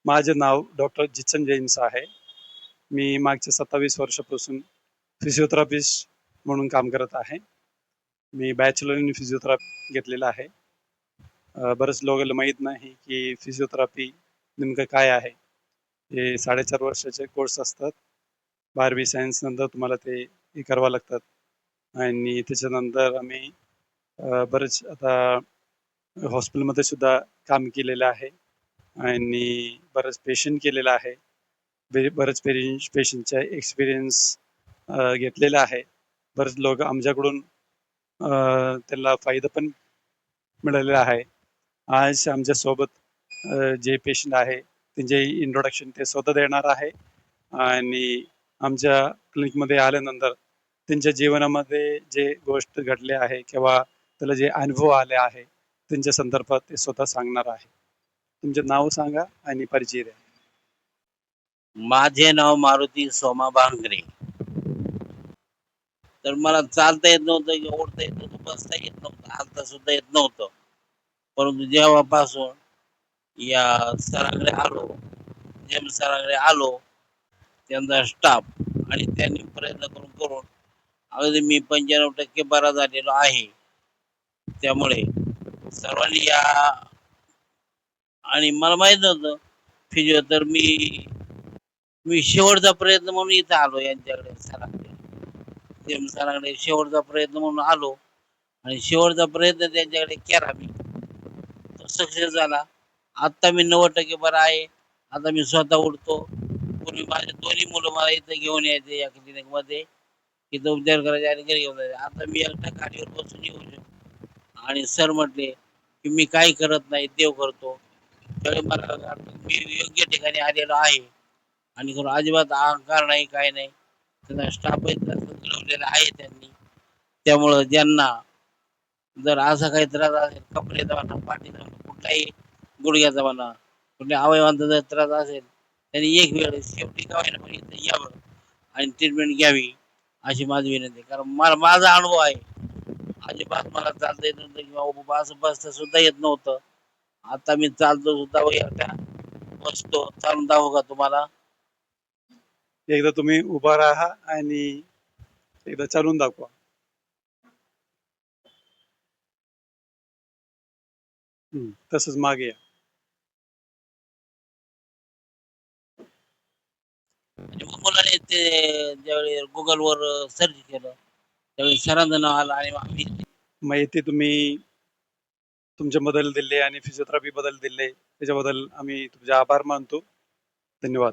माझे नाव doctor जिचन James आहे. मी मागच्या 27 वर्षापासून फिजिओथेरपिस्ट म्हणून काम करत आहे. मी बॅचलर इन फिजिओथेरपी घेतलेलं आहे. बरेच लोकांना माहीत नाही की फिजिओथेरपी नेमकं काय आहे. हे 4.5 वर्षाचे कोर्स असतात. 12वी सायन्स नंतर तुम्हाला ते हे करावं लागतात आणि त्याच्यानंतर आम्ही बरेच आता हॉस्पिटलमध्ये सुद्धा काम केलेलं आहे आणि बरेच पेशंट केलेलं आहे. बरेच पेशंटचा एक्सपिरियन्स घेतलेला आहे. बरेच लोक आमच्याकडून त्यांना फायदा पण मिळालेला आहे. आज आमच्यासोबत जे पेशंट आहे त्यांचे इंट्रोडक्शन ते स्वतः देणार आहे आणि आमच्या क्लिनिकमध्ये आल्यानंतर त्यांच्या जीवनामध्ये जे गोष्ट घडले आहे किंवा त्याला जे अनुभव आले आहे त्यांच्या संदर्भात ते स्वतः सांगणार आहे. तुमचे नाव सांगा आणि परिचय द्या. माझे नाव मारुती सोमा भांगरे. तर मला चालता येत नव्हतं की ओढता येत नव्हतं, बसता येत नव्हतं, हालता सुद्धा येत नव्हतं. परंतु जेव्हापासून या सरांकडे आलो, जेम्स सरांकडे आलो, त्यांचा स्टाफ आणि त्यांनी प्रयत्न करून करून अगदी मी 95% बरा झालेलो आहे. त्यामुळे सर्वांनी या आणि मला माहित नव्हतं फिजिओ, तर मी शेवटचा प्रयत्न म्हणून इथं आलो यांच्याकडे सरांकडे. जेम्स सरांकडे शेवटचा प्रयत्न म्हणून आलो आणि शेवटचा प्रयत्न त्यांच्याकडे केला मी, तो सक्सेस झाला. आता मी 90% बरा आहे. आता मी स्वतः उठतो. पूर्वी माझे दोन्ही मुलं मला इथं घेऊन यायचे या क्लिनिक मध्ये, इथं उपचार करायचे आणि घरी घेऊन जायचे. आता मी एकटा गाडीवर बसून येऊ शकतो आणि सर म्हटले की मी काही करत नाही, देव करतो. त्यावेळी मला वाटतं मी योग्य ठिकाणी आलेलो आहे आणि करून अजिबात अहंकार नाही, काय नाही. त्यांना स्टाफ घडवलेला आहे त्यांनी. त्यामुळं ज्यांना जर असा काही त्रास असेल, कपड्याचा म्हणा, पाठीचा म्हणा, कुठलाही गुडघ्याचा म्हणा, कुठल्या अवयवांचा जर त्रास असेल, त्यांनी एक वेळ शेवटी का होईना पण इथं यावं आणि ट्रीटमेंट घ्यावी अशी माझी विनंती आहे. कारण मला माझा अनुभव आहे. अजिबात मला चालता येत नव्हतं किंवा उभं असं बसता सुद्धा येत नव्हतं. आता मी चालतो सुद्धा एकटा, बसतो. चालून दाखवू का तुम्हाला? एकदा तुम्ही उभा राहा आणि एकदा चालून दाखवा. तसंच मागे या. आणि मग मुलाने ते ज्यावेळी गुगलवर सर्च केलं त्यावेळी सरांचं नाव आलं आणि आम्ही माहिती तुम्ही तुमचे बदल दिले आणि फिजिओथेरपी बदल दिले त्याच्याबद्दल आम्ही तुमचे आभार मानतो. धन्यवाद.